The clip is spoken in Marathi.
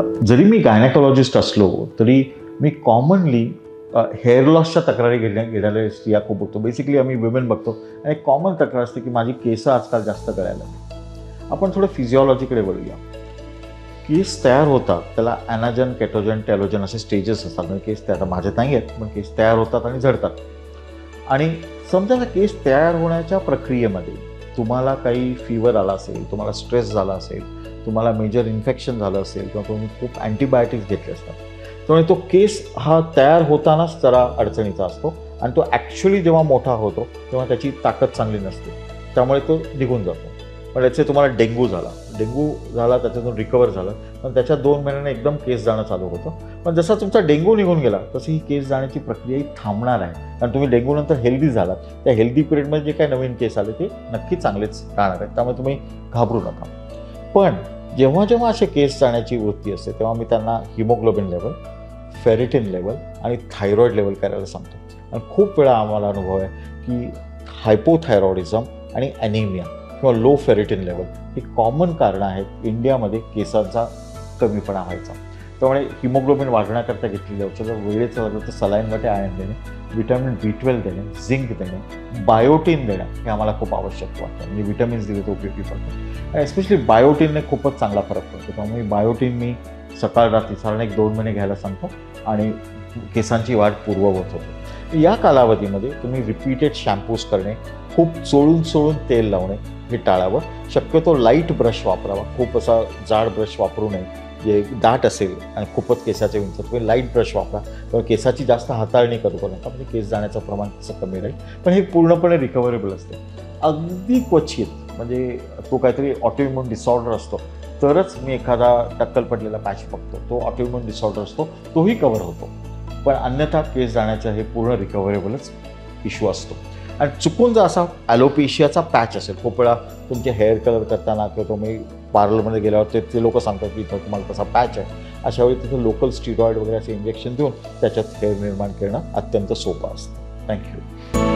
जरी मी गायनेकॉलॉजिस्ट असलो तरी मी कॉमनली हेअर लॉसच्या तक्रारी घेणाऱ्या स्त्रिया खूप बघतो. बेसिकली आम्ही विमेन बघतो आणि एक कॉमन तक्रार असते की माझी केस आजकाल जास्त गळायला लागली. आपण थोडं फिजिओलॉजीकडे वळूया. केस तयार होतात त्याला ॲनाजन, केटोजन, टेलोजन असे स्टेजेस असतात. म्हणजे केस तयार माझे नाही आहेत पण केस तयार होतात आणि झडतात. आणि समजा केस तयार होण्याच्या प्रक्रियेमध्ये तुम्हाला काही फीवर आला असेल, तुम्हाला स्ट्रेस झाला असेल, तुम्हाला मेजर इन्फेक्शन झालं असेल किंवा तुम्ही खूप अँटीबायोटिक्स घेतले असतात, त्यामुळे तो केस हा तयार होतानाच जरा अडचणीचा असतो आणि तो ॲक्च्युली जेव्हा मोठा होतो तेव्हा त्याची ताकद चांगली नसते, त्यामुळे तो निघून जातो. पण याचे तुम्हाला डेंग्यू झाला त्याच्यातून रिकवर झालं पण त्याच्या 2 महिन्याने एकदम केस जाणं चालू होतं. पण जसा तुमचा डेंग्यू निघून गेला तशी ही केस जाण्याची प्रक्रिया ही थांबणार आहे. कारण तुम्ही डेंग्यूनंतर हेल्दी झालात, त्या हेल्दी पिरियडमध्ये जे काही नवीन केस आले ते नक्की चांगलेच राहणार आहेत, त्यामुळे तुम्ही घाबरू नका. पण जेव्हा जेव्हा असे केस जाण्याची वृत्ती असते तेव्हा मी त्यांना हिमोग्लोबिन लेवल, फेरिटिन लेवल आणि थायरॉईड लेवल करायला सांगतो. आणि खूप वेळा आम्हाला अनुभव आहे की हायपोथायरॉइडिझम आणि ॲनिमिया किंवा लो फेरिटिन लेवल ही कॉमन कारणं आहेत इंडियामध्ये केसांचा कमीपणा व्हायचा. त्यामुळे हिमोग्लोबिन वाढवण्याकरता घेतलेले औषधं वेळेचं लागलं तर सलाईनमध्ये आयर्न देणे, व्हिटॅमिन B12 देणे, झिंक देणे, बायोटीन देणं हे आम्हाला खूप आवश्यक वाटतं. म्हणजे व्हिटॅमिन्स दिले तर उपयोगी पडतं आणि एस्पेशली बायोटीनने खूपच चांगला फरक पडतो. त्यामुळे बायोटीन मी सकाळ रात्री साधारण 1-2 महिने घ्यायला सांगतो आणि केसांची वाढ पूर्ववत होते. या कालावधीमध्ये तुम्ही रिपीटेड शॅम्पूज करणे, खूप चोळून तेल लावणे हे टाळावं. शक्यतो लाईट ब्रश वापरावा, खूप असा जाड ब्रश वापरू नये. जे दाट असेल आणि खूपच केसाचे उंच तुम्ही लाईट ब्रश वापरा किंवा केसाची जास्त हाताळणी करू नका, म्हणजे केस जाण्याचं प्रमाण तसं कमी राहील. पण हे पूर्णपणे रिकव्हरेबल असते. अगदी क्वचित म्हणजे तो काहीतरी ऑटोइम्युन डिसऑर्डर असतो तरच मी एखादा टक्कल पडलेला पॅच बघतो, तो ऑटोइम्युन डिसऑर्डर असतो तोही कव्हर होतो. पण अन्यथा केस जाण्याचं हे पूर्ण रिकव्हरेबलच इश्यू असतो. आणि चुकून जर असा ॲलोपेशियाचा पॅच असेल, खूप वेळा तुमचे हेअर कलर करताना किंवा तुम्ही पार्लरमध्ये गेल्यावर ते लोक सांगतात की इथं तुम्हाला तसा पॅच आहे, अशा वेळी तिथं लोकल स्टिरॉइड वगैरे असे इंजेक्शन देऊन त्याच्यात हेअर निर्माण करणं अत्यंत सोपं असतं. थँक्यू.